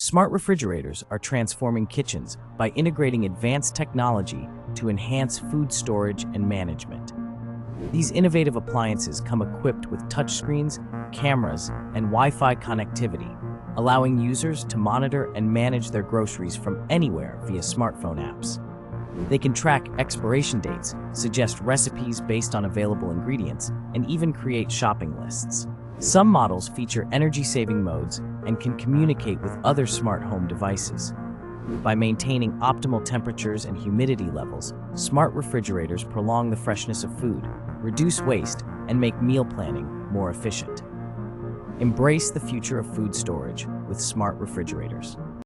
Smart refrigerators are transforming kitchens by integrating advanced technology to enhance food storage and management. These innovative appliances come equipped with touchscreens, cameras, and Wi-Fi connectivity, allowing users to monitor and manage their groceries from anywhere via smartphone apps. They can track expiration dates, suggest recipes based on available ingredients, and even create shopping lists. Some models feature energy-saving modes and can communicate with other smart home devices. By maintaining optimal temperatures and humidity levels, smart refrigerators prolong the freshness of food, reduce waste, and make meal planning more efficient. Embrace the future of food storage with smart refrigerators.